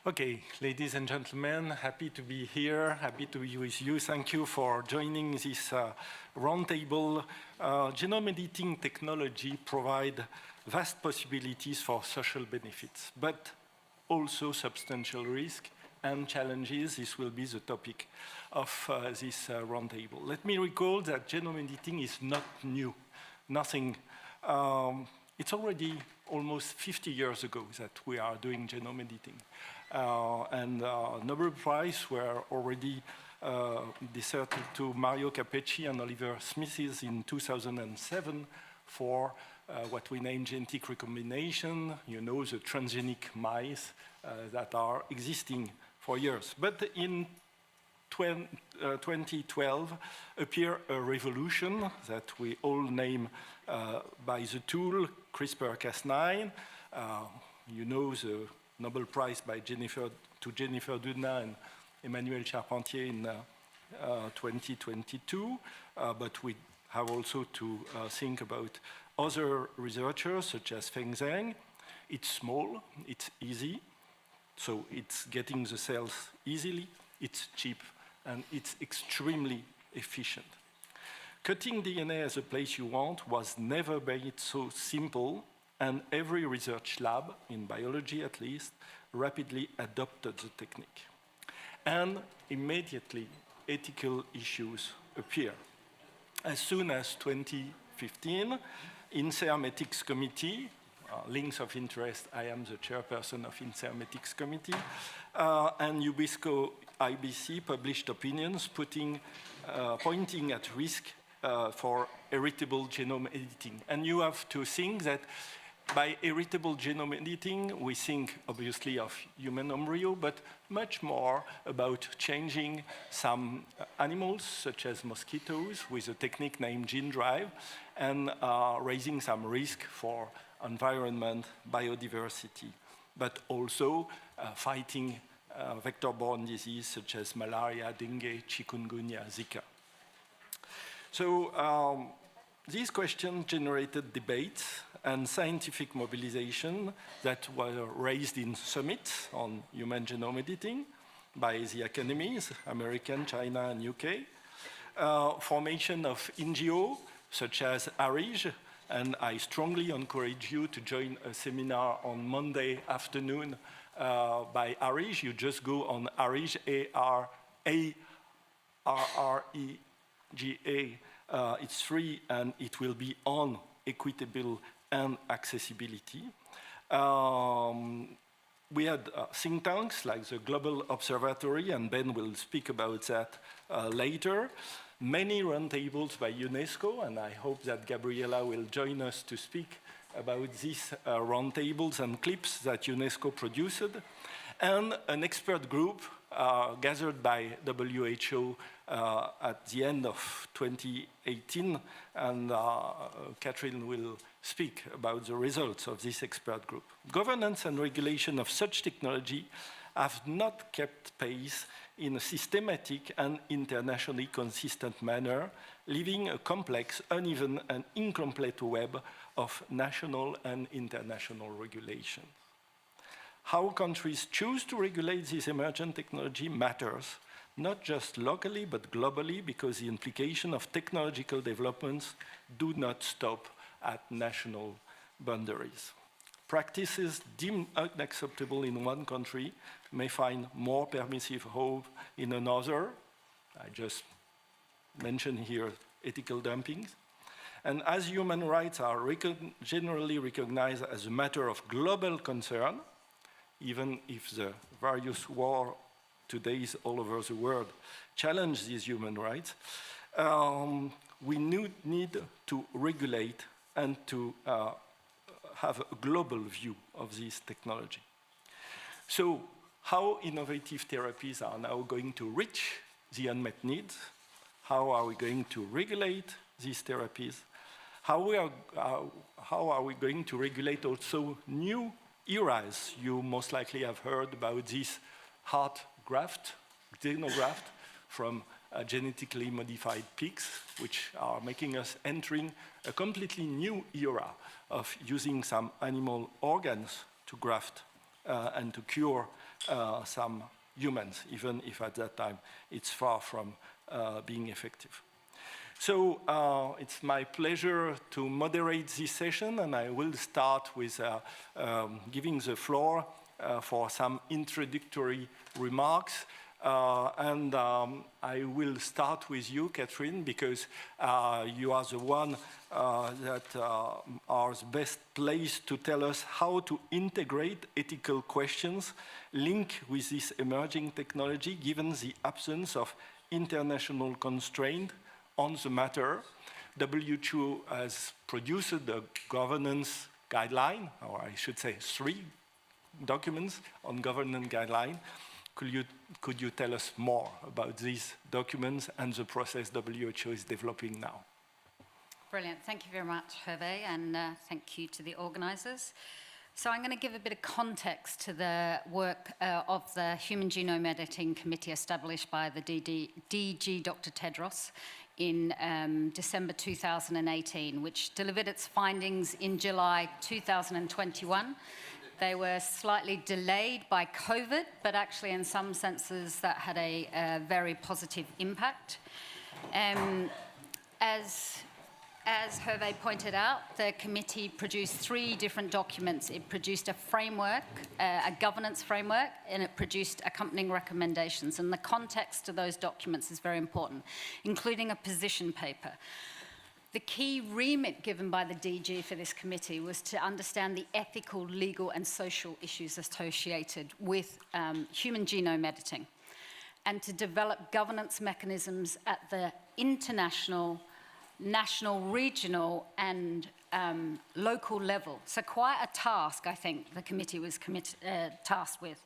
Okay, ladies and gentlemen, happy to be here, happy to be with you. Thank you for joining this roundtable. Genome editing technology provides vast possibilities for social benefits, but also substantial risk and challenges. This will be the topic of this roundtable. Let me recall that genome editing is not new, nothing. It's already almost 50 years ago that we are doing genome editing. And Nobel Prize were already disserted to Mario Capecci and Oliver Smiths in 2007 for what we name genetic recombination, you know, the transgenic mice that are existing for years. But in 2012 appeared a revolution that we all name by the tool CRISPR-Cas9. You know the Nobel Prize by Jennifer Doudna and Emmanuel Charpentier in 2022, but we have also to think about other researchers such as Feng Zheng. It's small, it's easy, so it's getting the cells easily, it's cheap, and it's extremely efficient. Cutting DNA as a place you want was never made so simple, and every research lab, in biology at least, rapidly adopted the technique. And immediately, ethical issues appear. As soon as 2015, INSERM Ethics Committee, links of interest, I am the chairperson of INSERM Ethics Committee, and Ubisco IBC published opinions pointing at risk for heritable genome editing. And you have to think that by heritable genome editing, we think obviously of human embryo, but much more about changing some animals, such as mosquitoes, with a technique named gene drive, and raising some risk for environment, biodiversity, but also fighting vector-borne disease such as malaria, dengue, chikungunya, Zika. So these questions generated debates and scientific mobilization that were raised in summits on human genome editing by the academies, American, China, and UK. Formation of NGO such as ARIGE, and I strongly encourage you to join a seminar on Monday afternoon by ARIGE. You just go on ARIGE, A-R-R-E-G-A. It's free, and it will be on equitable and accessibility. We had think tanks like the Global Observatory, and Ben will speak about that later. Many roundtables by UNESCO, and I hope that Gabriela will join us to speak about these roundtables and clips that UNESCO produced, and an expert group gathered by WHO at the end of 2018, and Catherine will speak about the results of this expert group. Governance and regulation of such technology have not kept pace in a systematic and internationally consistent manner, leaving a complex, uneven, and incomplete web of national and international regulations. How countries choose to regulate this emergent technology matters, not just locally, but globally, because the implications of technological developments do not stop at national boundaries. Practices deemed unacceptable in one country may find more permissive hope in another. I just mentioned here ethical dumping. And as human rights are generally recognized as a matter of global concern, even if the various wars today all over the world challenge these human rights, we need to regulate and to have a global view of this technology. So how innovative therapies are now going to reach the unmet needs? How are we going to regulate these therapies? How are we going to regulate also new eras? You most likely have heard about this heart graft, xenograft, from genetically modified pigs, which are making us entering a completely new era of using some animal organs to graft and to cure some humans, even if at that time it's far from being effective. So it's my pleasure to moderate this session, and I will start with giving the floor for some introductory remarks. I will start with you, Catherine, because you are the one that are the best placed to tell us how to integrate ethical questions linked with this emerging technology, given the absence of international constraint on the matter. WHO has produced a governance guideline, or I should say 3 documents on governance guideline. Could you tell us more about these documents and the process WHO is developing now? Brilliant. Thank you very much, Hervé, and thank you to the organizers. So I'm going to give a bit of context to the work of the Human Genome Editing Committee established by the DG Dr. Tedros in December 2018, which delivered its findings in July 2021. They were slightly delayed by COVID, but actually in some senses that had a very positive impact. As Hervé pointed out, the committee produced 3 different documents. It produced a framework, a governance framework, and it produced accompanying recommendations. And the context of those documents is very important, including a position paper. The key remit given by the DG for this committee was to understand the ethical, legal, and social issues associated with human genome editing, and to develop governance mechanisms at the international, national, regional, and local level. So quite a task, I think, the committee was tasked with.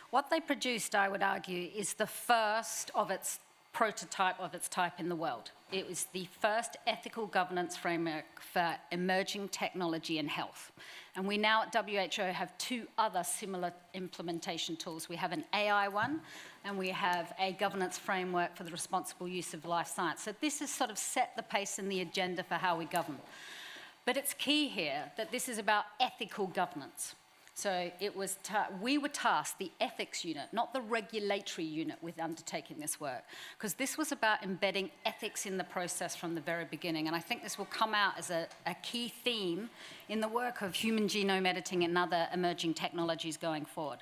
What they produced, I would argue, is the first of its prototype of its type in the world. It was the first ethical governance framework for emerging technology and health. And we now at WHO have 2 other similar implementation tools. We have an AI one, and we have a governance framework for the responsible use of life science. So this has sort of set the pace and the agenda for how we govern. But it's key here that this is about ethical governance. So it was we were tasked, the ethics unit, not the regulatory unit, with undertaking this work, because this was about embedding ethics in the process from the very beginning. And I think this will come out as a key theme in the work of human genome editing and other emerging technologies going forward.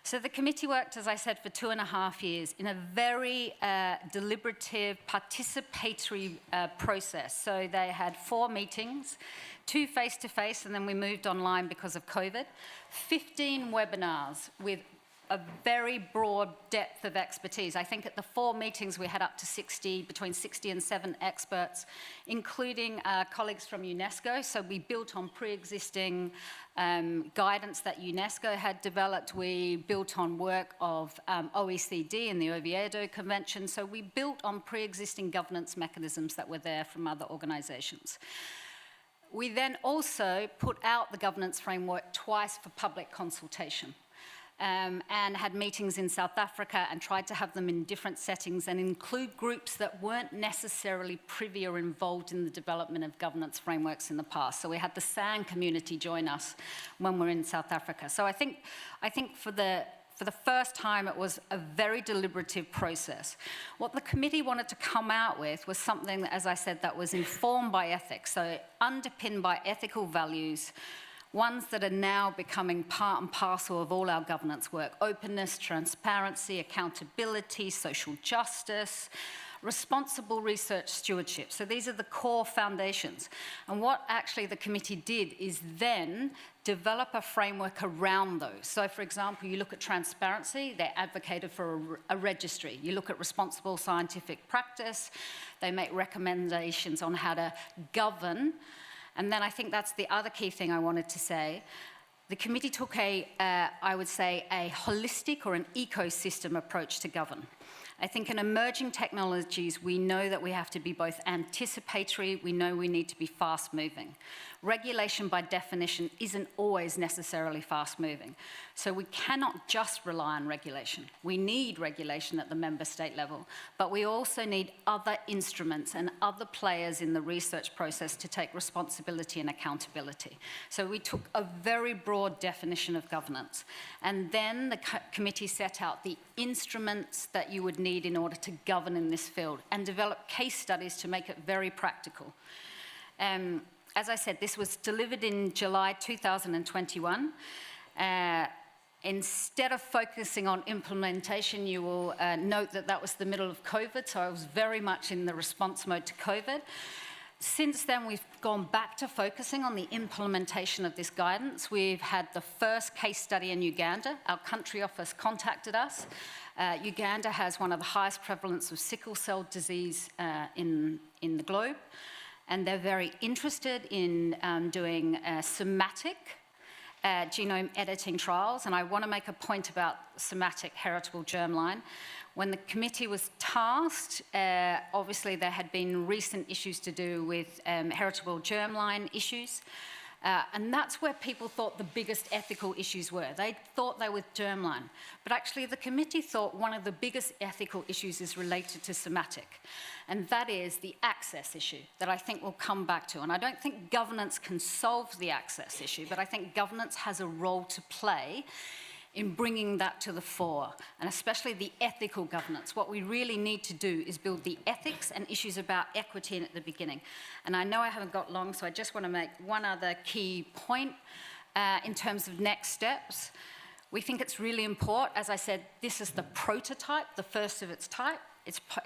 So the committee worked, as I said, for 2.5 years in a very deliberative, participatory process. So they had 4 meetings, 2 face-to-face, and then we moved online because of COVID. 15 webinars with a very broad depth of expertise. I think at the 4 meetings we had up to between 60 and 7 experts, including colleagues from UNESCO. So we built on pre-existing guidance that UNESCO had developed. We built on work of OECD and the Oviedo Convention. So we built on pre-existing governance mechanisms that were there from other organizations. We then also put out the governance framework twice for public consultation. And had meetings in South Africa and tried to have them in different settings and include groups that weren't necessarily privy or involved in the development of governance frameworks in the past. So we had the SAN community join us when we're in South Africa. So I think for the first time, it was a very deliberative process. What the committee wanted to come out with was something, as I said, that was informed by ethics, so underpinned by ethical values, ones that are now becoming part and parcel of all our governance work: openness, transparency, accountability, social justice, responsible research stewardship. So these are the core foundations. And what actually the committee did is then develop a framework around those. So for example, you look at transparency, they advocated for a registry. You look at responsible scientific practice, they make recommendations on how to govern. And then I think that's the other key thing I wanted to say. The committee took I would say, a holistic or an ecosystem approach to govern. I think in emerging technologies, we know that we have to be both anticipatory, we know we need to be fast-moving. regulation by definition isn't always necessarily fast-moving. So we cannot just rely on regulation. We need regulation at the member state level, but we also need other instruments and other players in the research process to take responsibility and accountability. So we took a very broad definition of governance, and then the committee set out the instruments that you would need in order to govern in this field and develop case studies to make it very practical. As I said, this was delivered in July 2021. Instead of focusing on implementation, you will note that that was the middle of COVID, so I was very much in the response mode to COVID. Since then, we've gone back to focusing on the implementation of this guidance. We've had the first case study in Uganda. Our country office contacted us. Uganda has one of the highest prevalence of sickle cell disease in the globe, and they're very interested in doing somatic genome editing trials. And I want to make a point about somatic heritable germline. When the committee was tasked, obviously there had been recent issues to do with heritable germline issues. And that's where people thought the biggest ethical issues were. They thought they were germline. But actually the committee thought one of the biggest ethical issues is related to somatic. And that is the access issue that I think we'll come back to. And I don't think governance can solve the access issue, but I think governance has a role to play in bringing that to the fore, and especially the ethical governance. What we really need to do is build the ethics and issues about equity in at the beginning. And I know I haven't got long, so I just want to make one other key point in terms of next steps. We think it's really important. As I said, this is the prototype, the first of its type.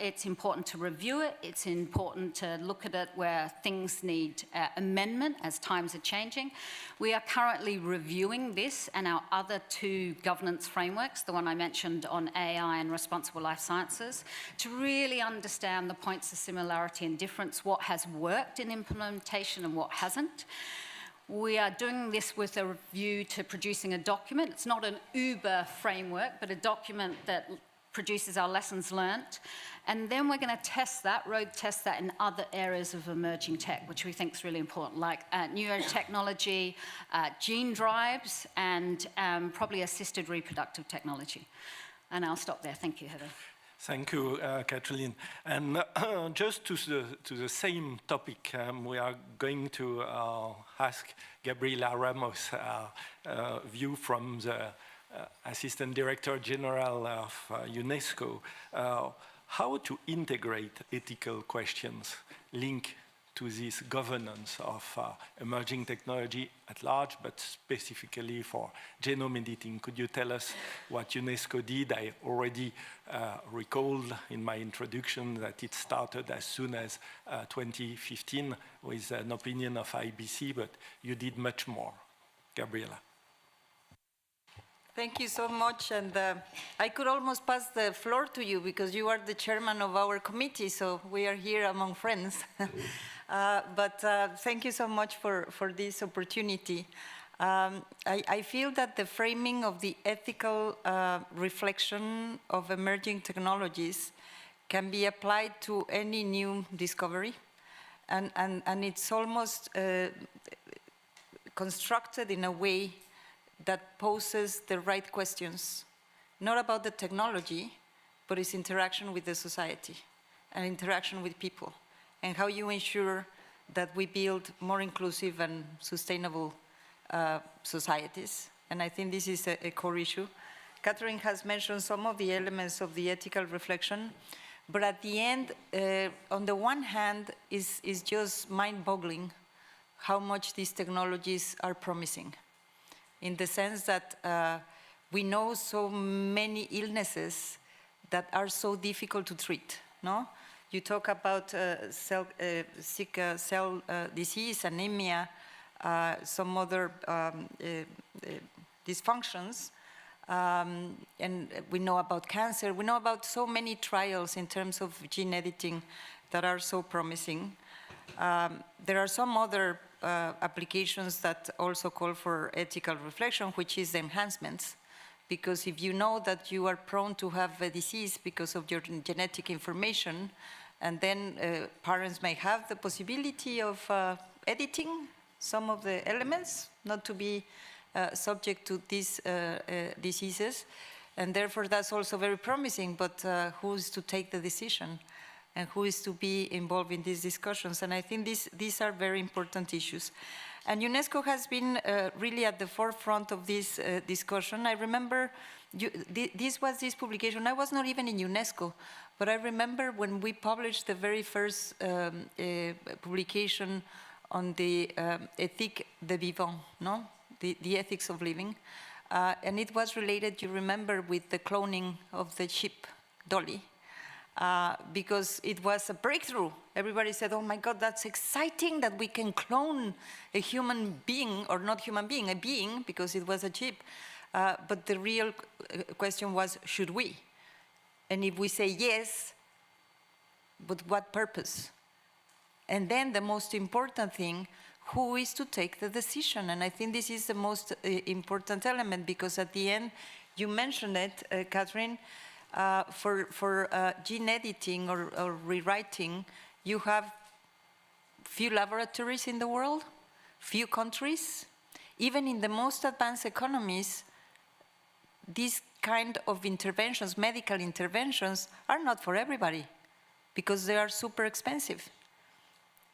It's important to review it. It's important to look at it where things need amendment as times are changing. We are currently reviewing this and our other two governance frameworks, the one I mentioned on AI and responsible life sciences, to really understand the points of similarity and difference, what has worked in implementation and what hasn't. We are doing this with a view to producing a document. It's not an Uber framework, but a document that produces our lessons learnt. And then we're going to road test that in other areas of emerging tech, which we think is really important, like neurotechnology, gene drives, and probably assisted reproductive technology. And I'll stop there. Thank you, Heather. Thank you, Kathleen. And just to the same topic, we are going to ask Gabriela Ramos' view from the Assistant Director General of UNESCO, how to integrate ethical questions linked to this governance of emerging technology at large, but specifically for genome editing. Could you tell us what UNESCO did? I already recalled in my introduction that it started as soon as 2015 with an opinion of IBC, but you did much more. Gabriela. Thank you so much, and I could almost pass the floor to you because you are the chairman of our committee, so we are here among friends. But thank you so much for this opportunity. I feel that the framing of the ethical reflection of emerging technologies can be applied to any new discovery, and it's almost constructed in a way that poses the right questions, not about the technology, but its interaction with the society and interaction with people, and how you ensure that we build more inclusive and sustainable societies. And I think this is a core issue. Catherine has mentioned some of the elements of the ethical reflection, but at the end, on the one hand, is just mind-boggling how much these technologies are promising, in the sense that we know so many illnesses that are so difficult to treat, no? You talk about sick cell disease, anemia, some other dysfunctions, and we know about cancer. We know about so many trials in terms of gene editing that are so promising. There are some other applications that also call for ethical reflection, which is enhancements. Because if you know that you are prone to have a disease because of your genetic information, and then parents may have the possibility of editing some of the elements, not to be subject to these diseases. And therefore, that's also very promising, but who is to take the decision? And who is to be involved in these discussions? And I think these are very important issues. And UNESCO has been really at the forefront of this discussion. I remember this publication. I was not even in UNESCO, but I remember when we published the very first publication on the éthique de vivant, no? The ethics of living. And it was related, you remember, with the cloning of the sheep, Dolly. Because it was a breakthrough. Everybody said, oh my God, that's exciting that we can clone a human being, or not human being, a being, because it was a chip. But the real question was, should we? And if we say yes, but what purpose? And then the most important thing, who is to take the decision? And I think this is the most important element, because at the end, you mentioned it, Catherine, for gene editing or rewriting, you have few laboratories in the world, few countries. Even in the most advanced economies, these kind of interventions, medical interventions, are not for everybody because they are super expensive.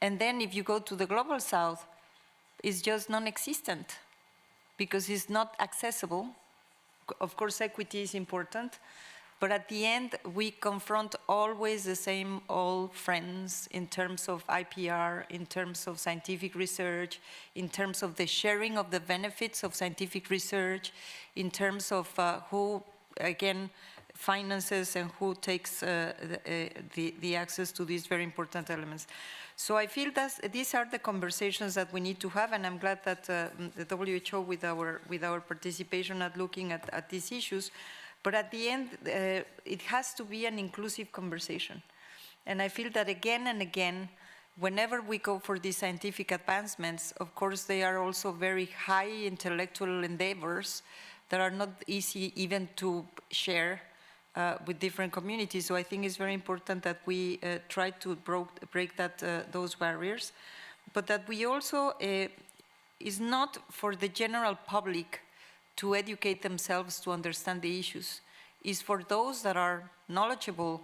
And then if you go to the global south, it's just non-existent because it's not accessible. Of course, equity is important. But at the end, we confront always the same old friends in terms of IPR, in terms of scientific research, in terms of the sharing of the benefits of scientific research, in terms of who, again, finances and who takes the access to these very important elements. So I feel that these are the conversations that we need to have, and I'm glad that the WHO, with our participation at looking at these issues. But at the end, it has to be an inclusive conversation. And I feel that again and again, whenever we go for these scientific advancements, of course, they are also very high intellectual endeavors that are not easy even to share with different communities. So I think it's very important that we try to break those barriers, but that we also, is not for the general public to educate themselves to understand the issues, is for those that are knowledgeable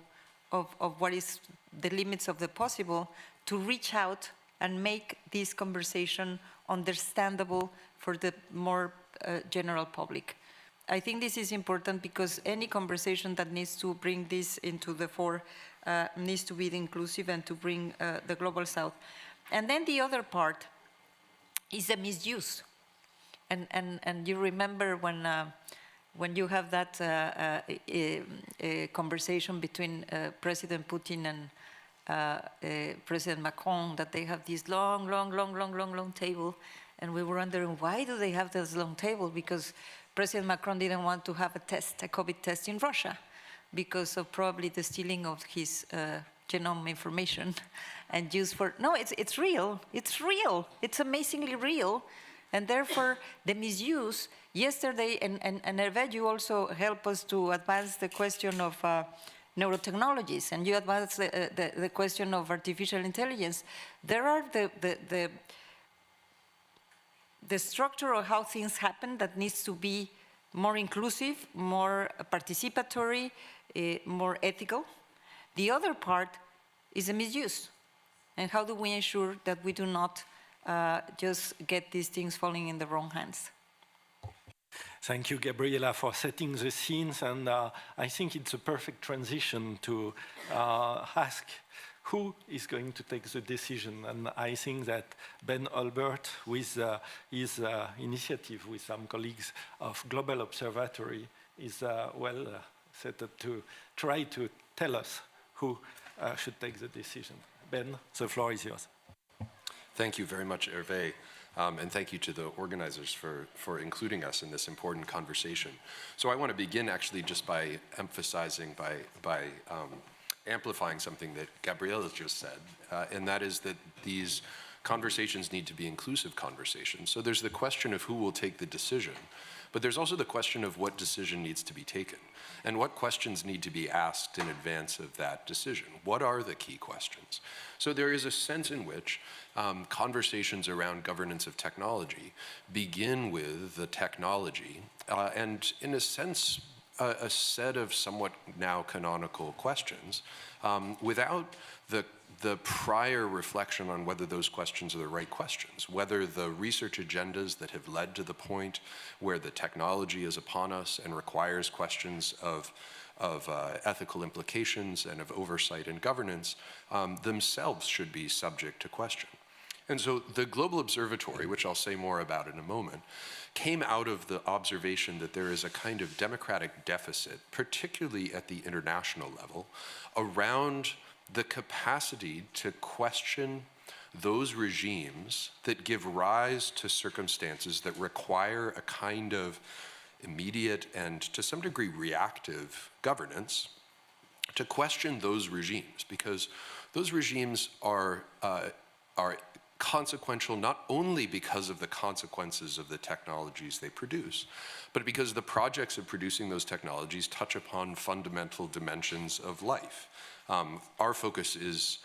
of what is the limits of the possible to reach out and make this conversation understandable for the more general public. I think this is important because any conversation that needs to bring this into the fore needs to be inclusive and to bring the global south. And then the other part is the misuse. And you remember when you have that conversation between President Putin and President Macron, that they have this long table, and we were wondering, why do they have this long table? Because President Macron didn't want to have a COVID test in Russia, because of probably the stealing of his genome information and used for, no, it's real, it's amazingly real. And therefore, the misuse, yesterday, and Hervé, you also help us to advance the question of neurotechnologies, and you advance the question of artificial intelligence. There are the structure of how things happen that needs to be more inclusive, more participatory, more ethical. The other part is the misuse. And how do we ensure that we do not just get these things falling in the wrong hands? Thank you, Gabriela, for setting the scenes. And I think it's a perfect transition to ask who is going to take the decision. And I think that Ben Albert, with his initiative with some colleagues of Global Observatory, is well set up to try to tell us who should take the decision. Ben, the floor is yours. Thank you very much, Hervé, and thank you to the organizers for including us in this important conversation. So I want to begin actually just by emphasizing, by amplifying something that Gabriela just said, and that is that these conversations need to be inclusive conversations. So there's the question of who will take the decision, but there's also the question of what decision needs to be taken and what questions need to be asked in advance of that decision. What are the key questions? So there is a sense in which conversations around governance of technology begin with the technology and, in a sense, a set of somewhat now canonical questions without the prior reflection on whether those questions are the right questions, whether the research agendas that have led to the point where the technology is upon us and requires questions of ethical implications and of oversight and governance themselves should be subject to question. And so the Global Observatory, which I'll say more about in a moment, came out of the observation that there is a kind of democratic deficit, particularly at the international level, around the capacity to question those regimes that give rise to circumstances that require a kind of immediate and, to some degree, reactive governance, to question those regimes, because those regimes are consequential not only because of the consequences of the technologies they produce, but because the projects of producing those technologies touch upon fundamental dimensions of life. Our focus is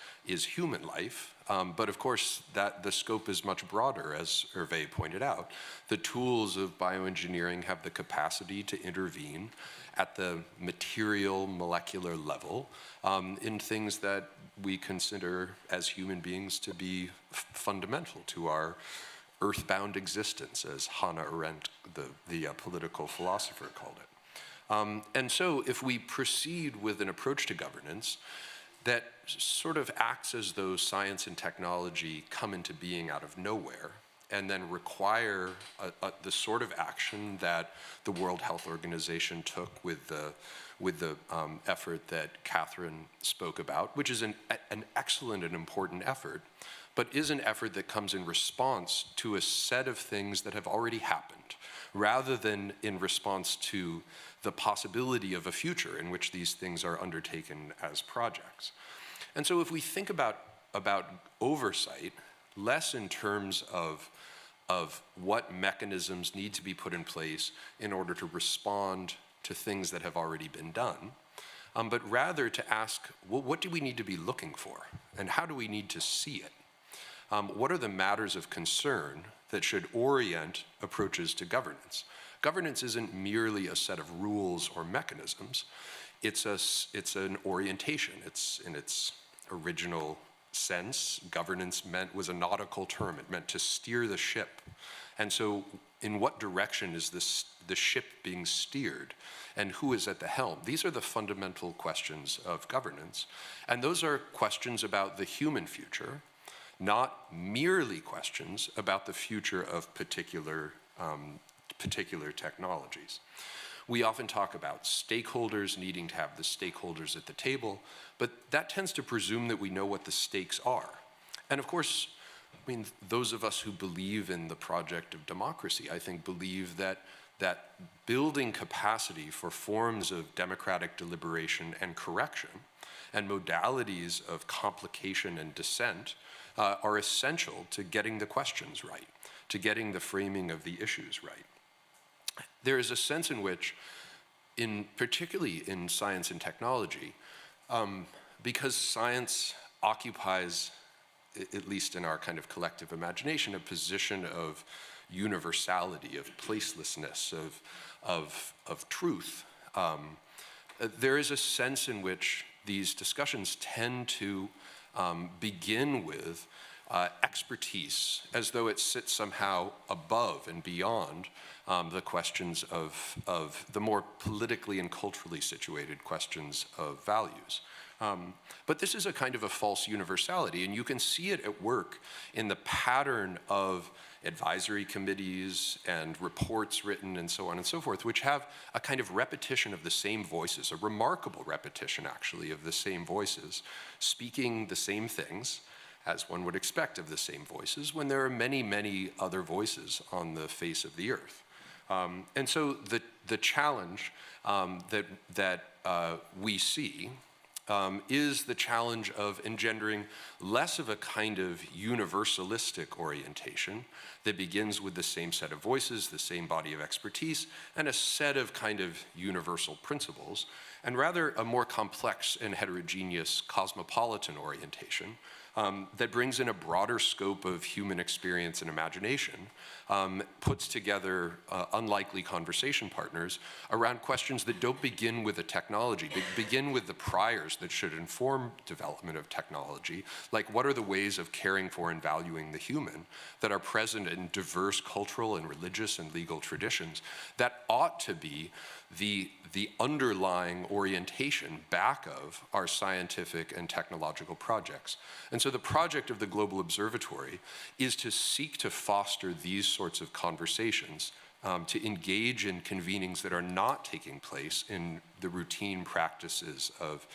human life, but of course the scope is much broader, as Hervé pointed out. The tools of bioengineering have the capacity to intervene at the material molecular level in things that we consider as human beings to be fundamental to our earthbound existence, as Hannah Arendt, the political philosopher, called it. And so if we proceed with an approach to governance that sort of acts as though science and technology come into being out of nowhere and then require the sort of action that the World Health Organization took with the effort that Catherine spoke about, which is an excellent and important effort, but is an effort that comes in response to a set of things that have already happened, rather than in response to the possibility of a future in which these things are undertaken as projects. And so if we think about oversight, less in terms of what mechanisms need to be put in place in order to respond to things that have already been done, but rather to ask, well, what do we need to be looking for? And how do we need to see it? What are the matters of concern that should orient approaches to governance? Governance isn't merely a set of rules or mechanisms. It's an orientation. It's, in its original sense, governance was a nautical term. It meant to steer the ship. And so in what direction is the ship being steered? And who is at the helm? These are the fundamental questions of governance. And those are questions about the human future, not merely questions about the future of particular technologies. We often talk about stakeholders needing to have the stakeholders at the table, but that tends to presume that we know what the stakes are. And of course, I mean, those of us who believe in the project of democracy, I think, believe that building capacity for forms of democratic deliberation and correction and modalities of complication and dissent are essential to getting the questions right, to getting the framing of the issues right. There is a sense in which, particularly in science and technology, because science occupies, at least in our kind of collective imagination, a position of universality, of placelessness, of truth, there is a sense in which these discussions tend to begin with expertise, as though it sits somehow above and beyond the questions of the more politically and culturally situated questions of values. But this is a kind of a false universality, and you can see it at work in the pattern of advisory committees and reports written and so on and so forth, which have a kind of repetition of the same voices, a remarkable repetition, actually, of the same voices, speaking the same things, as one would expect of the same voices, when there are many, many other voices on the face of the earth. And so the challenge that we see is the challenge of engendering less of a kind of universalistic orientation that begins with the same set of voices, the same body of expertise, and a set of kind of universal principles, and rather a more complex and heterogeneous cosmopolitan orientation that brings in a broader scope of human experience and imagination, puts together unlikely conversation partners around questions that don't begin with the technology, they begin with the priors that should inform development of technology, like what are the ways of caring for and valuing the human that are present in diverse cultural and religious and legal traditions that ought to be the underlying orientation back of our scientific and technological projects. And so the project of the Global Observatory is to seek to foster these sorts of conversations, to engage in convenings that are not taking place in the routine practices of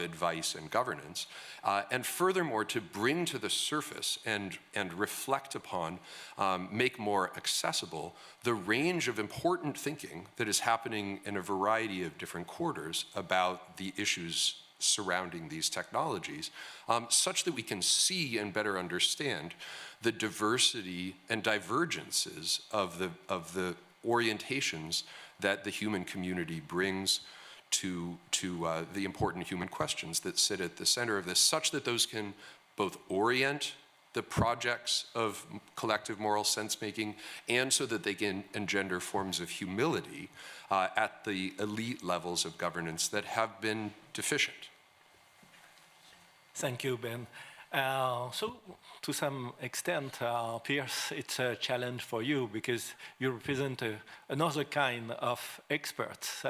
advice and governance, and furthermore to bring to the surface and reflect upon, make more accessible the range of important thinking that is happening in a variety of different quarters about the issues surrounding these technologies, such that we can see and better understand the diversity and divergences of the orientations that the human community brings to the important human questions that sit at the center of this, such that those can both orient the projects of collective moral sense-making and so that they can engender forms of humility at the elite levels of governance that have been deficient. Thank you, Ben. So, to some extent, Pierce, it's a challenge for you because you represent another kind of experts,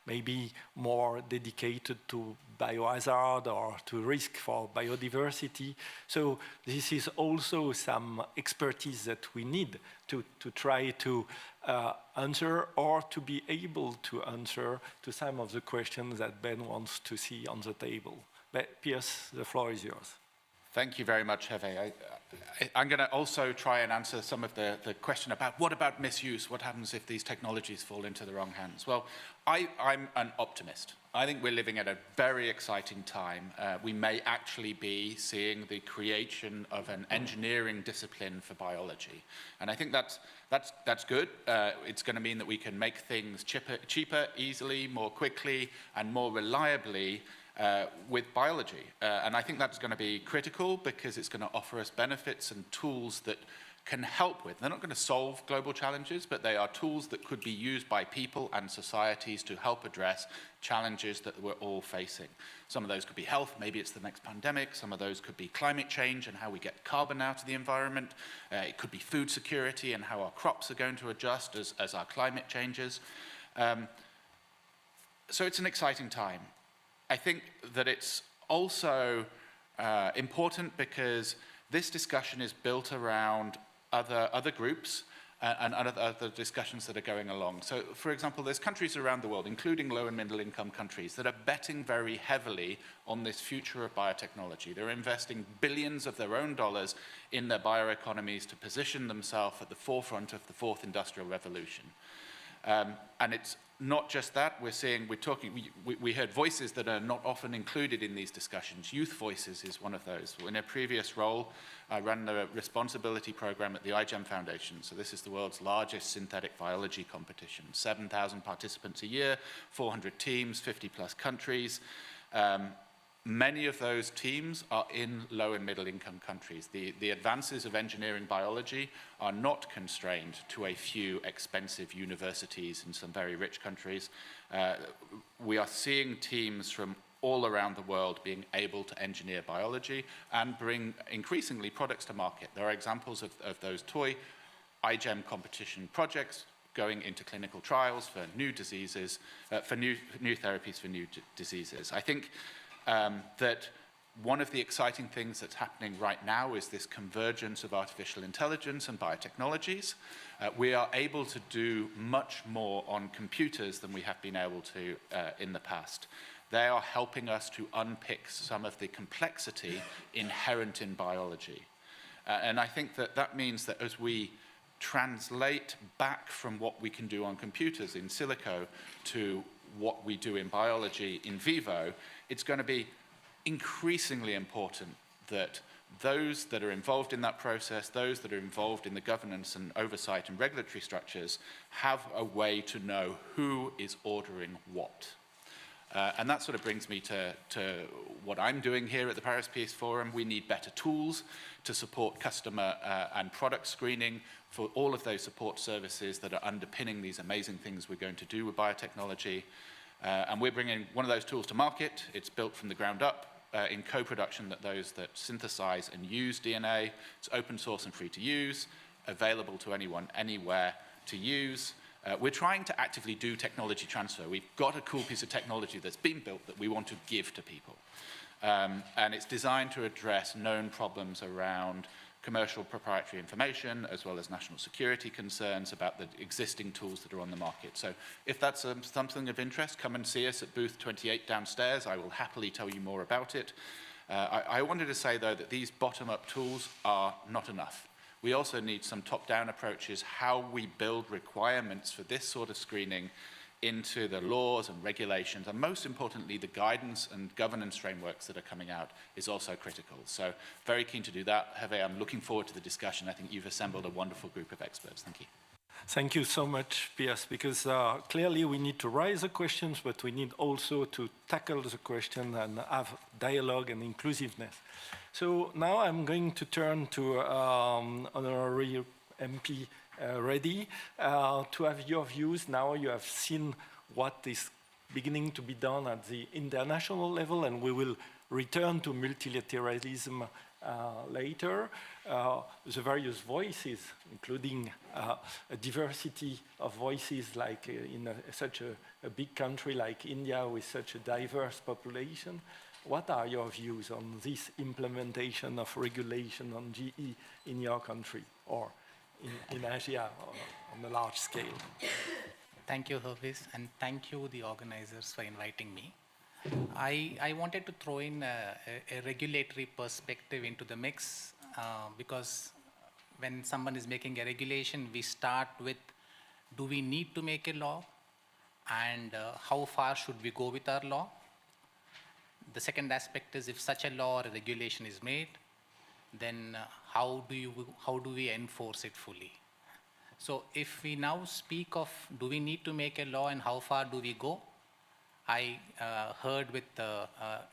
maybe more dedicated to biohazard or to risk for biodiversity. So this is also some expertise that we need to try to answer or to be able to answer to some of the questions that Ben wants to see on the table. But Pierce, the floor is yours. Thank you very much, Hervé. I'm going to also try and answer some of the question about what about misuse? What happens if these technologies fall into the wrong hands? Well, I'm an optimist. I think we're living at a very exciting time. We may actually be seeing the creation of an engineering discipline for biology. And I think that's good. It's going to mean that we can make things cheaper, easily, more quickly, and more reliably with biology. And I think that's going to be critical because it's going to offer us benefits and tools that can help with. They're not going to solve global challenges, but they are tools that could be used by people and societies to help address challenges that we're all facing. Some of those could be health, maybe it's the next pandemic. Some of those could be climate change and how we get carbon out of the environment. It could be food security and how our crops are going to adjust as our climate changes. So it's an exciting time. I think that it's also important because this discussion is built around other groups and other discussions that are going along. So, for example, there's countries around the world, including low and middle income countries, that are betting very heavily on this future of biotechnology. They're investing billions of their own dollars in their bioeconomies to position themselves at the forefront of the fourth industrial revolution. And it's not just that, we heard voices that are not often included in these discussions. Youth Voices is one of those. In a previous role, I ran the responsibility program at the iGEM Foundation. So this is the world's largest synthetic biology competition. 7,000 participants a year, 400 teams, 50 plus countries. Many of those teams are in low and middle income countries. The advances of engineering biology are not constrained to a few expensive universities in some very rich countries. We are seeing teams from all around the world being able to engineer biology and bring increasingly products to market. There are examples of those toy iGEM competition projects going into clinical trials for new diseases, for new therapies for new diseases. I think that one of the exciting things that's happening right now is this convergence of artificial intelligence and biotechnologies. We are able to do much more on computers than we have been able to in the past. They are helping us to unpick some of the complexity inherent in biology. And I think that means that as we translate back from what we can do on computers in silico to what we do in biology in vivo, it's going to be increasingly important that those that are involved in that process, those that are involved in the governance and oversight and regulatory structures, have a way to know who is ordering what. And that sort of brings me to what I'm doing here at the Paris Peace Forum. We need better tools to support customer and product screening for all of those support services that are underpinning these amazing things we're going to do with biotechnology. And we're bringing one of those tools to market. It's built from the ground up in co-production that those that synthesize and use DNA. It's open source and free to use, available to anyone, anywhere to use. We're trying to actively do technology transfer. We've got a cool piece of technology that's been built that we want to give to people. And it's designed to address known problems around commercial proprietary information, as well as national security concerns about the existing tools that are on the market. So if that's something of interest, come and see us at booth 28 downstairs. I will happily tell you more about it. I wanted to say, though, that these bottom-up tools are not enough. We also need some top-down approaches, how we build requirements for this sort of screening into the laws and regulations, and most importantly, the guidance and governance frameworks that are coming out is also critical. So very keen to do that. Hervé, I'm looking forward to the discussion. I think you've assembled a wonderful group of experts. Thank you. Thank you so much, Piers, because clearly we need to raise the questions, but we need also to tackle the question and have dialogue and inclusiveness. So now I'm going to turn to Honorary MP Reddy to have your views. Now you have seen what is beginning to be done at the international level, and we will return to multilateralism later. The various voices, including a diversity of voices like in such a big country like India with such a diverse population. What are your views on this implementation of regulation on GE in your country or in Asia on a large scale? Thank you, Hervé, and thank you, the organizers, for inviting me. I wanted to throw in a regulatory perspective into the mix because when someone is making a regulation, we start with, do we need to make a law? And how far should we go with our law? The second aspect is, if such a law or a regulation is made, then how do we enforce it fully? So if we now speak of, do we need to make a law and how far do we go? I heard with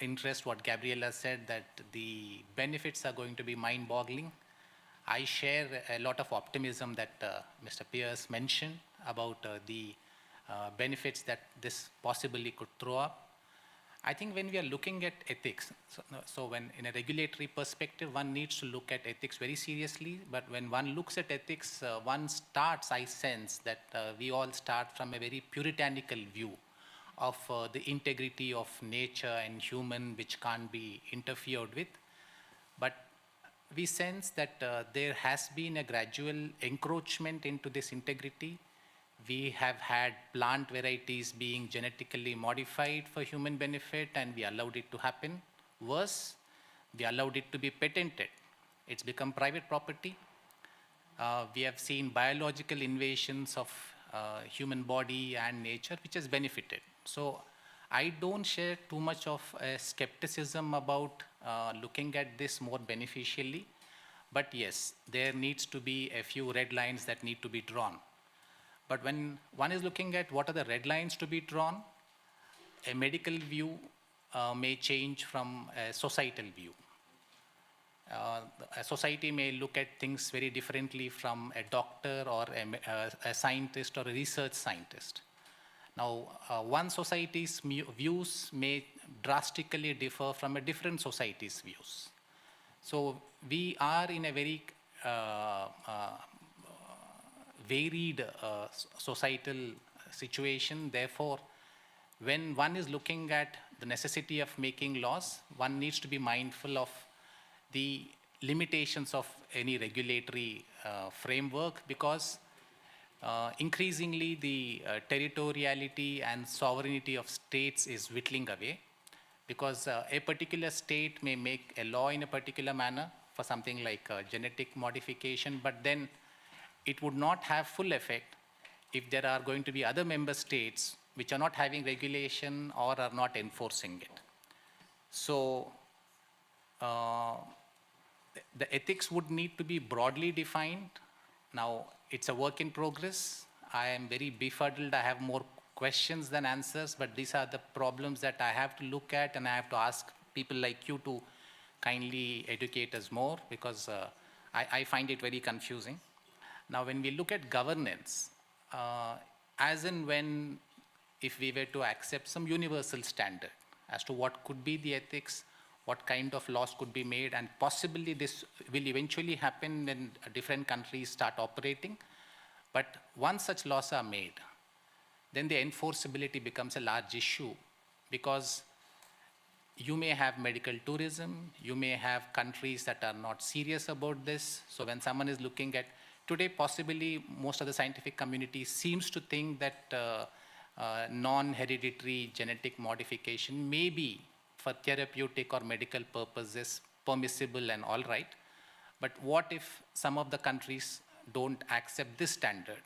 interest what Gabriela said, that the benefits are going to be mind-boggling. I share a lot of optimism that Mr. Piers mentioned about the benefits that this possibly could throw up. I think when we are looking at ethics, so when in a regulatory perspective, one needs to look at ethics very seriously, but when one looks at ethics, one starts, I sense that we all start from a very puritanical view of the integrity of nature and human, which can't be interfered with. But we sense that there has been a gradual encroachment into this integrity. We have had plant varieties being genetically modified for human benefit, and we allowed it to happen. Worse, we allowed it to be patented. It's become private property. We have seen biological invasions of human body and nature, which has benefited. So I don't share too much of a skepticism about looking at this more beneficially. But yes, there needs to be a few red lines that need to be drawn. But when one is looking at what are the red lines to be drawn, a medical view may change from a societal view. A society may look at things very differently from a doctor or a scientist or a research scientist. Now, one society's views may drastically differ from a different society's views. So we are in a very varied societal situation. Therefore, when one is looking at the necessity of making laws, one needs to be mindful of the limitations of any regulatory framework, because increasingly the territoriality and sovereignty of states is whittling away, because a particular state may make a law in a particular manner for something like genetic modification, but then it would not have full effect if there are going to be other member states which are not having regulation or are not enforcing it. So the ethics would need to be broadly defined. Now, it's a work in progress. I am very befuddled. I have more questions than answers, but these are the problems that I have to look at, and I have to ask people like you to kindly educate us more, because I find it very confusing. Now, when we look at governance, as and when, if we were to accept some universal standard as to what could be the ethics, what kind of laws could be made, and possibly this will eventually happen when different countries start operating. But once such laws are made, then the enforceability becomes a large issue, because you may have medical tourism, you may have countries that are not serious about this. So when someone is looking at, today possibly most of the scientific community seems to think that non-hereditary genetic modification may be for therapeutic or medical purposes permissible and all right. But what if some of the countries don't accept this standard?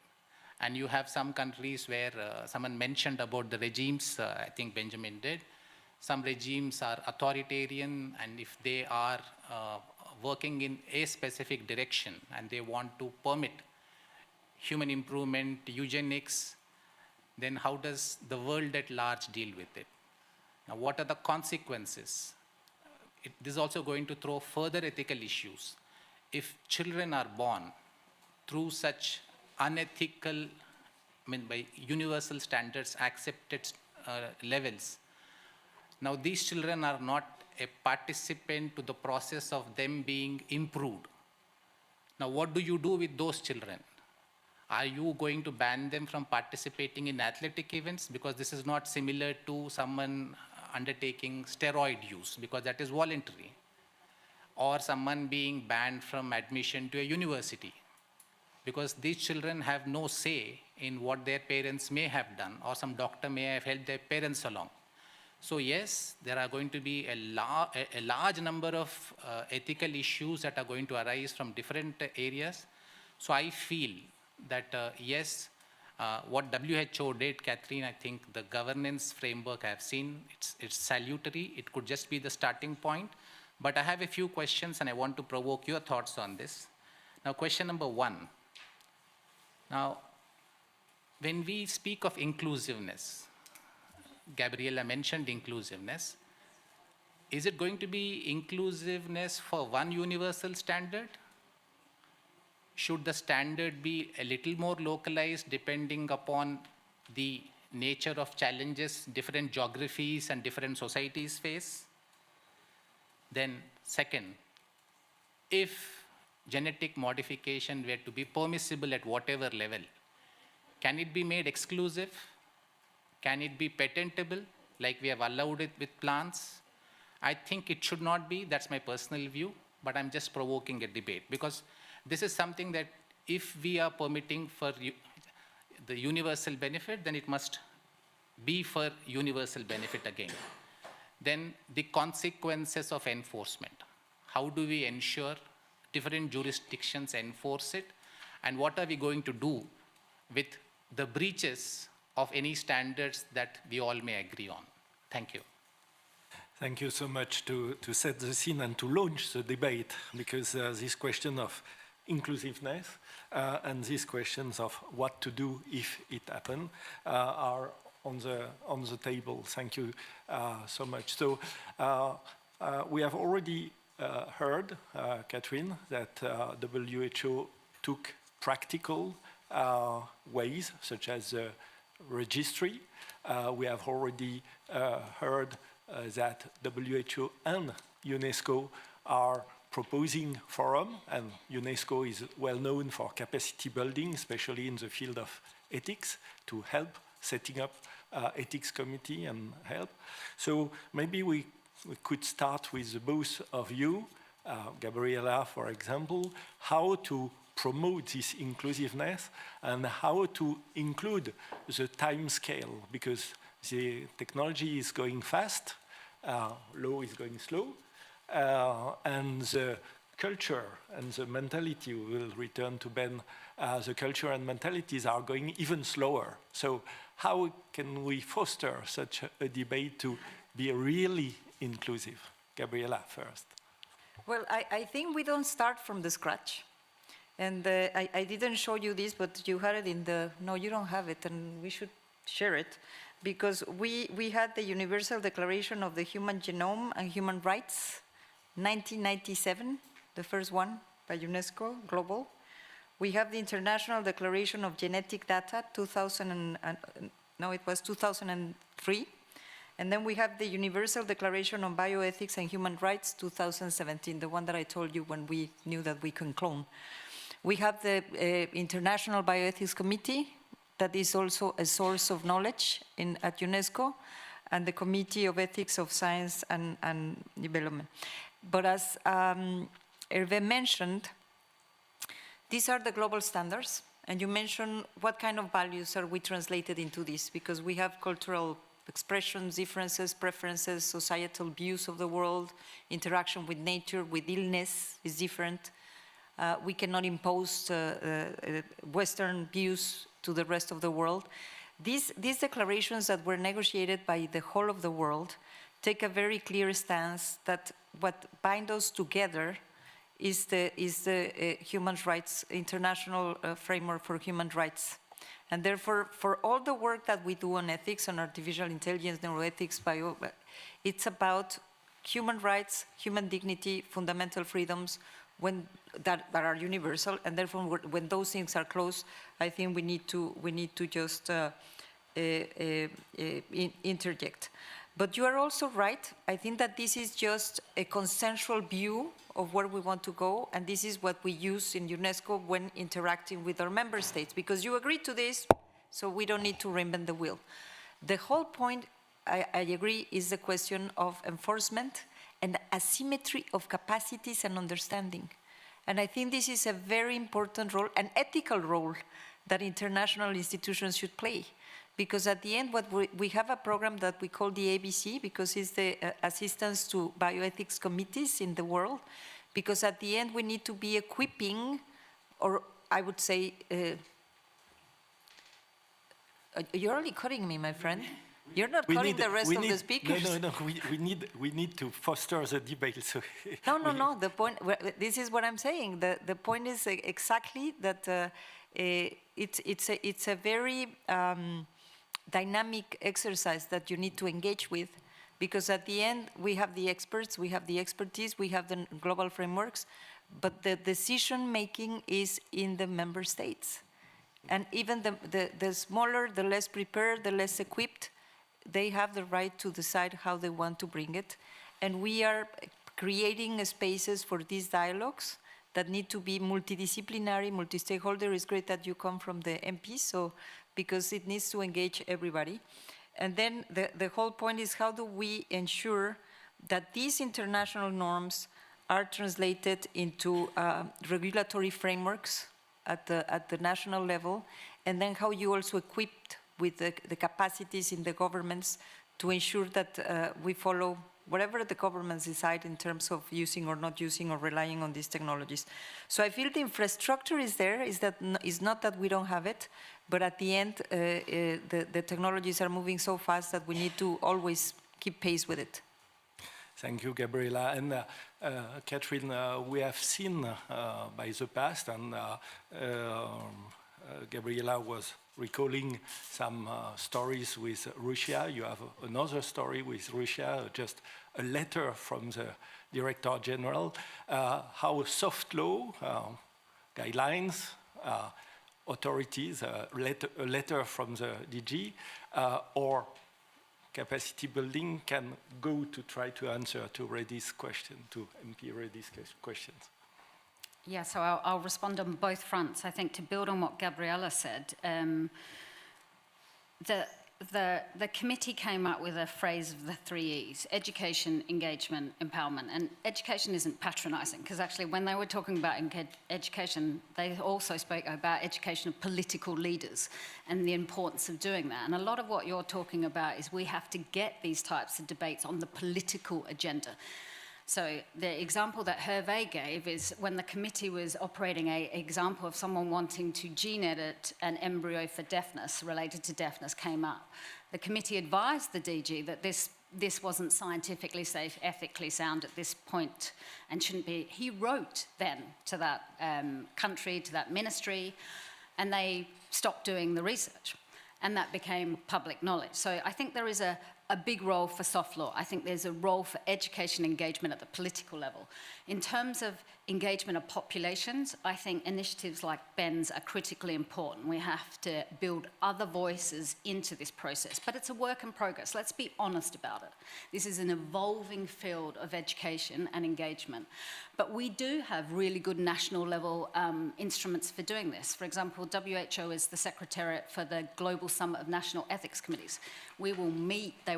And you have some countries where someone mentioned about the regimes, I think Benjamin did. Some regimes are authoritarian, and if they are working in a specific direction and they want to permit human improvement, eugenics, then how does the world at large deal with it? Now, what are the consequences? This is also going to throw further ethical issues. If children are born through such unethical, by universal standards accepted levels, now these children are not a participant to the process of them being improved. Now, what do you do with those children? Are you going to ban them from participating in athletic events? Because this is not similar to someone undertaking steroid use, because that is voluntary. Or someone being banned from admission to a university, because these children have no say in what their parents may have done, or some doctor may have helped their parents along. So yes, there are going to be a large number of ethical issues that are going to arise from different areas. So I feel that yes, what WHO did, Catherine, I think the governance framework I have seen, it's salutary. It could just be the starting point. But I have a few questions, and I want to provoke your thoughts on this. Now, question number one. Now, when we speak of inclusiveness, Gabriela mentioned inclusiveness. Is it going to be inclusiveness for one universal standard? Should the standard be a little more localized depending upon the nature of challenges different geographies and different societies face? Then second, if genetic modification were to be permissible at whatever level, can it be made exclusive? Can it be patentable, like we have allowed it with plants? I think it should not be. That's my personal view, but I'm just provoking a debate, because this is something that if we are permitting for the universal benefit, then it must be for universal benefit again. Then the consequences of enforcement. How do we ensure different jurisdictions enforce it? And what are we going to do with the breaches of any standards that we all may agree on? Thank you. Thank you so much to set the scene and to launch the debate, because this question of inclusiveness and these questions of what to do if it happens are on the table. Thank you so much. So we have already heard, Catherine, that WHO took practical ways, such as registry. We have already heard that WHO and UNESCO are proposing forum, and UNESCO is well known for capacity building, especially in the field of ethics, to help setting up ethics committee and help. So maybe we could start with both of you, Gabriela, for example, how to promote this inclusiveness and how to include the time scale, because the technology is going fast, law is going slow, and the culture and the mentality, will return to Ben, the culture and mentalities are going even slower. So how can we foster such a debate to be really inclusive? Gabriela first. Well, I think we don't start from the scratch. And I didn't show you this, but you had it in the, no, you don't have it, and we should share it, because we had the Universal Declaration of the Human Genome and Human Rights, 1997, the first one by UNESCO, global. We have the International Declaration of Genetic Data, 2003. And then we have the Universal Declaration on Bioethics and Human Rights, 2017, the one that I told you when we knew that we can clone. We have the International Bioethics Committee, that is also a source of knowledge at UNESCO, and the Committee of Ethics of Science and Development. But as Hervé mentioned, these are the global standards, and you mentioned what kind of values are we translated into this, because we have cultural expressions, differences, preferences, societal views of the world, interaction with nature, with illness is different. We cannot impose Western views to the rest of the world. These declarations that were negotiated by the whole of the world take a very clear stance that what binds us together is the human rights, international framework for human rights. And therefore, for all the work that we do on ethics, on artificial intelligence, neuroethics, it's about human rights, human dignity, fundamental freedoms that are universal. And therefore, when those things are close, I think we need to just interject. But you are also right. I think that this is just a consensual view of where we want to go, and this is what we use in UNESCO when interacting with our member states, because you agreed to this, so we don't need to reinvent the wheel. The whole point, I agree, is the question of enforcement and asymmetry of capacities and understanding. And I think this is a very important role, an ethical role, that international institutions should play. Because at the end, we have a program that we call the ABC, because it's the assistance to bioethics committees in the world. Because at the end, we need to be equipping, or I would say, you're only cutting me, my friend. You're not cutting the rest of the speakers. No. We need to foster the debate. So no. The point. This is what I'm saying. The point is exactly that it's a very dynamic exercise that you need to engage with, because at the end we have the experts, we have the expertise, we have the global frameworks, but the decision making is in the member states. And even the smaller, the less prepared, the less equipped, they have the right to decide how they want to bring it. And we are creating spaces for these dialogues that need to be multidisciplinary, multi-stakeholder. It's great that you come from the MP, so because it needs to engage everybody. And then the whole point is, how do we ensure that these international norms are translated into regulatory frameworks at the national level, and then how you also equipped with the capacities in the governments to ensure that we follow whatever the governments decide in terms of using or not using or relying on these technologies. So I feel the infrastructure is there, is not that we don't have it, but at the end, the technologies are moving so fast that we need to always keep pace with it. Thank you, Gabriela. And Catherine, we have seen by the past, and Gabriela was recalling some stories with Russia. You have another story with Russia, just a letter from the Director General, how soft law, guidelines, authorities, a letter from the DG, or capacity building can go to try to answer to Reddy's question, to MP Reddy's questions. Yeah, so I'll respond on both fronts. I think to build on what Gabriela said, the committee came up with a phrase of the 3 E's: education, engagement, empowerment. And education isn't patronizing, because actually when they were talking about education, they also spoke about education of political leaders and the importance of doing that. And a lot of what you're talking about is we have to get these types of debates on the political agenda. So the example that Hervé gave is when the committee was operating an example of someone wanting to gene edit an embryo for deafness, related to deafness, came up. The committee advised the DG that this this wasn't scientifically safe, ethically sound at this point, and shouldn't be. He wrote then to that country, to that ministry, and they stopped doing the research. And that became public knowledge. So I think there is a big role for soft law. I think there's a role for education engagement at the political level. In terms of engagement of populations, I think initiatives like Ben's are critically important. We have to build other voices into this process. But it's a work in progress. Let's be honest about it. This is an evolving field of education and engagement. But we do have really good national level instruments for doing this. For example, WHO is the Secretariat for the Global Summit of National Ethics Committees. They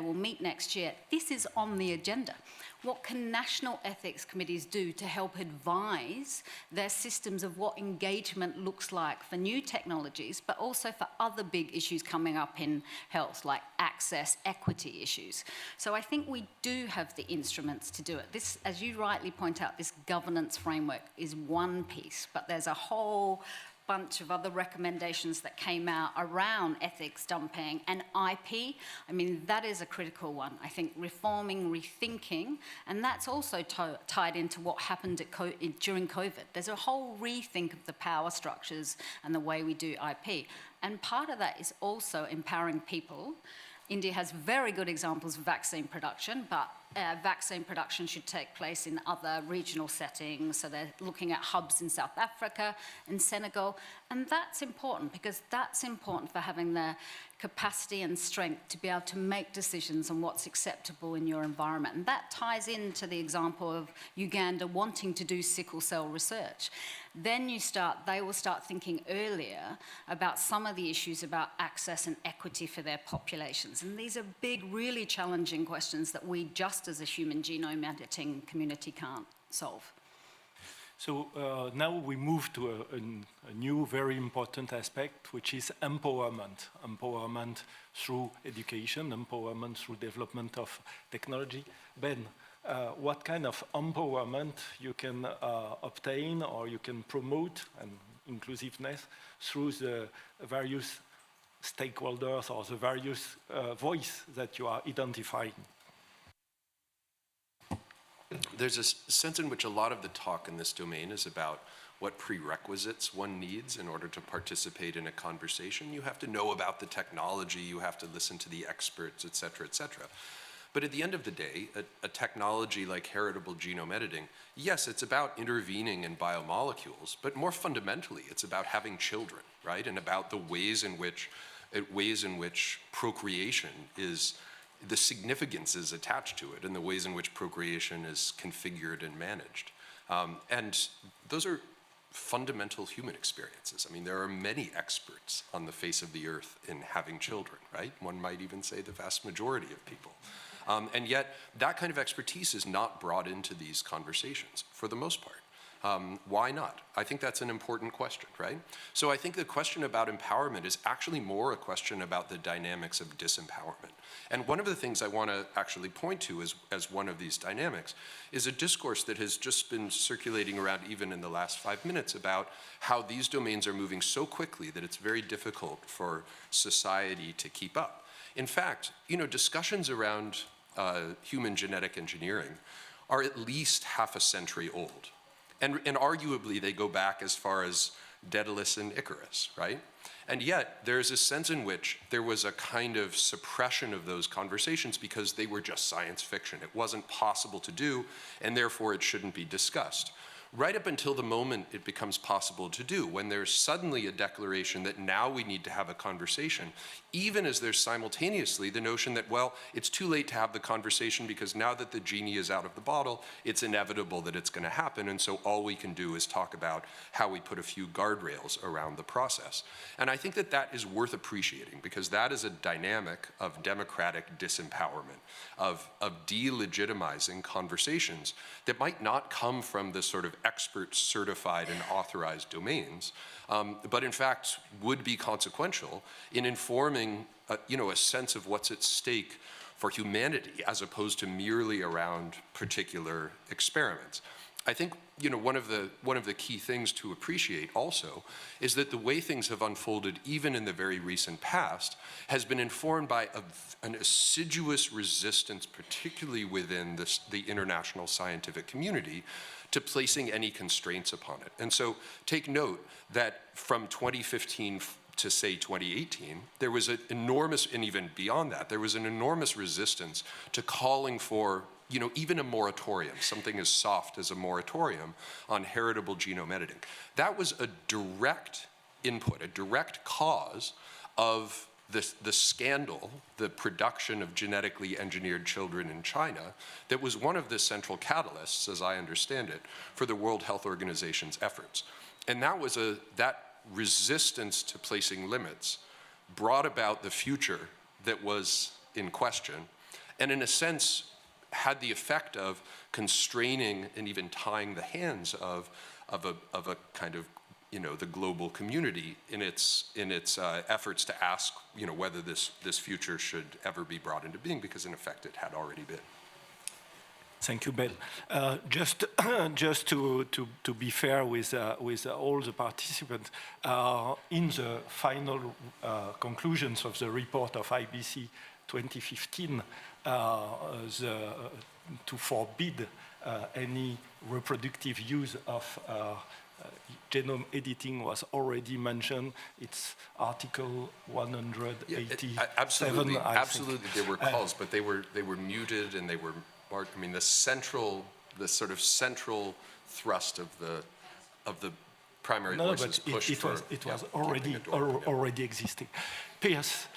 will meet next year. This is on the agenda. What can national ethics committees do to help advise their systems of what engagement looks like for new technologies, but also for other big issues coming up in health, like access, equity issues? So I think we do have the instruments to do it. This, as you rightly point out, this governance framework is one piece, but there's a whole bunch of other recommendations that came out around ethics dumping and IP. I mean, that is a critical one. I think reforming, rethinking, and that's also tied into what happened during COVID. There's a whole rethink of the power structures and the way we do IP. And part of that is also empowering people. India has very good examples of vaccine production, but vaccine production should take place in other regional settings. So they're looking at hubs in South Africa and Senegal. And that's important because that's important for having the capacity and strength to be able to make decisions on what's acceptable in your environment. And that ties into the example of Uganda wanting to do sickle cell research. Then they will start thinking earlier about some of the issues about access and equity for their populations. And these are big, really challenging questions that we, just as a human genome editing community, can't solve. So now we move to a new, very important aspect, which is empowerment. Empowerment through education, empowerment through development of technology. Ben, what kind of empowerment you can obtain or you can promote, and inclusiveness, through the various stakeholders or the various voices that you are identifying? There's a sense in which a lot of the talk in this domain is about what prerequisites one needs in order to participate in a conversation. You have to know about the technology, you have to listen to the experts, et cetera, et cetera. But at the end of the day, a technology like heritable genome editing, yes, it's about intervening in biomolecules, but more fundamentally, it's about having children, right? And about the ways in which procreation is, the significance is attached to it, and the ways in which procreation is configured and managed. And those are fundamental human experiences. I mean, there are many experts on the face of the earth in having children, right? One might even say the vast majority of people. And yet, that kind of expertise is not brought into these conversations, for the most part. Why not? I think that's an important question, right? So I think the question about empowerment is actually more a question about the dynamics of disempowerment. And one of the things I want to actually point to as one of these dynamics is a discourse that has just been circulating around even in the last 5 minutes about how these domains are moving so quickly that it's very difficult for society to keep up. In fact, discussions around human genetic engineering are at least half a century old. And arguably, they go back as far as Daedalus and Icarus, right? And yet, there's a sense in which there was a kind of suppression of those conversations because they were just science fiction. It wasn't possible to do, and therefore it shouldn't be discussed. Right up until the moment it becomes possible to do, when there's suddenly a declaration that now we need to have a conversation, even as there's simultaneously the notion that, well, it's too late to have the conversation because now that the genie is out of the bottle, it's inevitable that it's going to happen, and so all we can do is talk about how we put a few guardrails around the process. And I think that that is worth appreciating, because that is a dynamic of democratic disempowerment, of delegitimizing conversations that might not come from the sort of expert certified and authorized domains, but in fact would be consequential in informing a sense of what's at stake for humanity as opposed to merely around particular experiments. I think, you know, one of the key things to appreciate also is that the way things have unfolded, even in the very recent past, has been informed by an assiduous resistance, particularly within the international scientific community, to placing any constraints upon it. And so take note that from 2015 to say 2018, there was an enormous, and even beyond that, there was an enormous resistance to calling for, you know, even a moratorium, something as soft as a moratorium on heritable genome editing. That was a direct input, a direct cause of the scandal, the production of genetically engineered children in China, that was one of the central catalysts, as I understand it, for the World Health Organization's efforts. And that was that resistance to placing limits brought about the future that was in question, and in a sense had the effect of constraining and even tying the hands of a kind of, you know, the global community in its efforts to ask, you know, whether this future should ever be brought into being, because in effect it had already been. Thank you, Ben. Just to be fair with all the participants, in the final conclusions of the report of IBC 2015, to forbid any reproductive use of genome editing was already mentioned. It's Article 187. Absolutely, absolutely, there were calls, but they were muted, and they were. I mean, the sort of central thrust of the primary voices pushed it was already existing. Piers,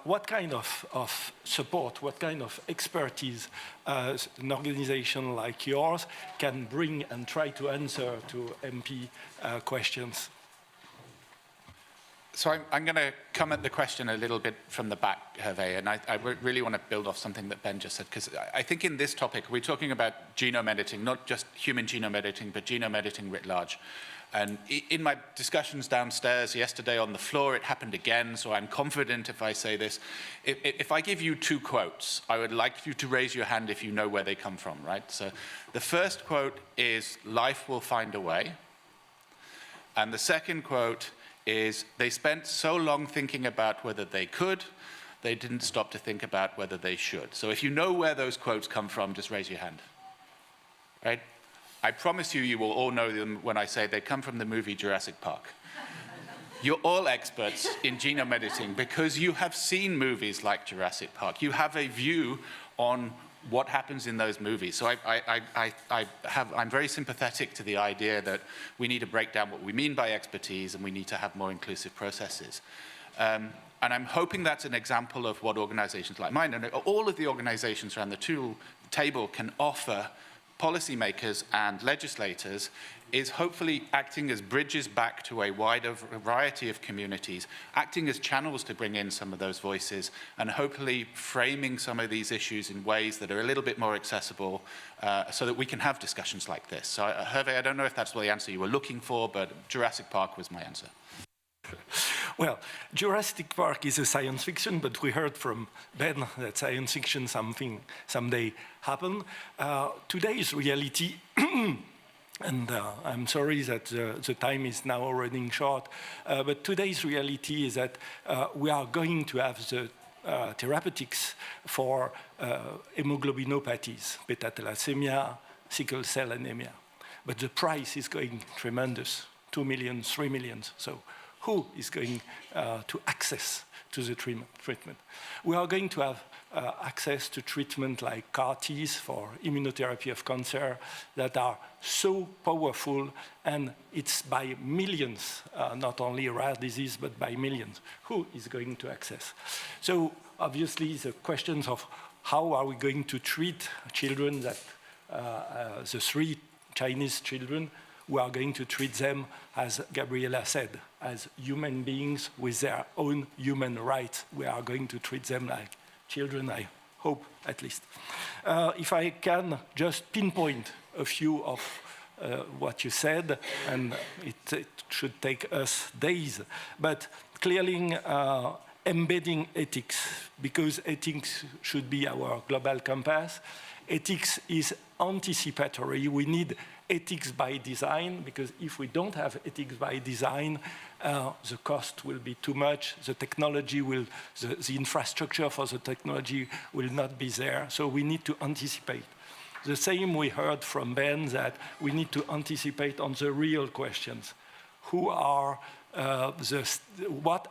what kind of support, what kind of expertise an organization like yours can bring and try to answer to MP questions? So I'm going to come at the question a little bit from the back, Hervé, and I really want to build off something that Ben just said, because I think in this topic, we're talking about genome editing, not just human genome editing, but genome editing writ large. And in my discussions downstairs yesterday on the floor, it happened again, so I'm confident if I say this. If I give you two quotes, I would like you to raise your hand if you know where they come from, right? So the first quote is, "Life will find a way." And the second quote is, "They spent so long thinking about whether they could, they didn't stop to think about whether they should." So if you know where those quotes come from, just raise your hand, right? I promise you, you will all know them when I say they come from the movie Jurassic Park. You're all experts in genome editing because you have seen movies like Jurassic Park. You have a view on what happens in those movies. So I'm very sympathetic to the idea that we need to break down what we mean by expertise, and we need to have more inclusive processes. And I'm hoping that's an example of what organizations like mine, and all of the organizations around the table can offer policymakers and legislators, is hopefully acting as bridges back to a wider variety of communities, acting as channels to bring in some of those voices, and hopefully framing some of these issues in ways that are a little bit more accessible, so that we can have discussions like this. So, Hervé, I don't know if that's the answer you were looking for, but Jurassic Park was my answer. Well, Jurassic Park is a science fiction, but we heard from Ben that science fiction something someday happen. Today's reality, and I'm sorry that the time is now running short, but today's reality is that we are going to have the therapeutics for hemoglobinopathies, beta thalassemia, sickle cell anemia. But the price is going tremendous, 2 million, 3 million. So who is going to access to the treatment? We are going to have access to treatment like CAR-Ts for immunotherapy of cancer that are so powerful, and it's by millions, not only rare disease, but by millions. Who is going to access? So obviously the questions of how are we going to treat children that, the 3 Chinese children, we are going to treat them, as Gabriela said, as human beings with their own human rights. We are going to treat them like children, I hope, at least. If I can just pinpoint a few of what you said, and it should take us days, but clearly embedding ethics, because ethics should be our global compass. Ethics is anticipatory. We need ethics by design, because if we don't have ethics by design, the cost will be too much, the technology will, the infrastructure for the technology will not be there, so we need to anticipate. The same we heard from Ben, that we need to anticipate on the real questions. What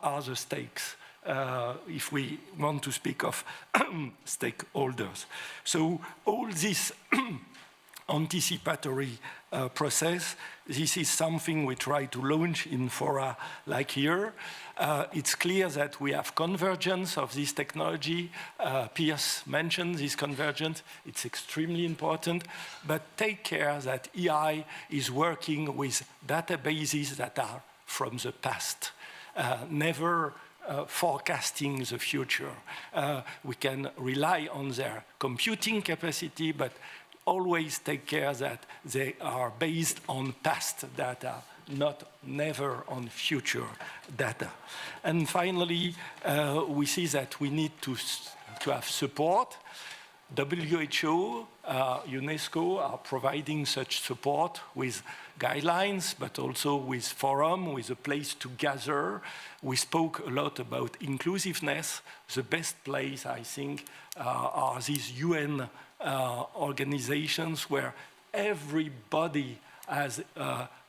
are the stakes? If we want to speak of stakeholders. So all this anticipatory process, this is something we try to launch in fora like here. It's clear that we have convergence of this technology. Pierce mentioned this convergence. It's extremely important, but take care that EI is working with databases that are from the past, never forecasting the future. We can rely on their computing capacity, but always take care that they are based on past data, never on future data. And finally, we see that we need to have support. WHO, UNESCO are providing such support with guidelines, but also with forum, with a place to gather. We spoke a lot about inclusiveness. The best place, I think, are these UN organizations where everybody has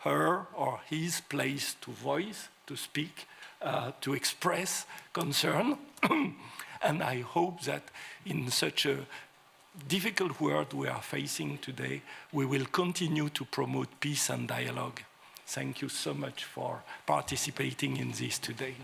her or his place to voice, to speak, to express concern. And I hope that in such a difficult world we are facing today, we will continue to promote peace and dialogue. Thank you so much for participating in this today.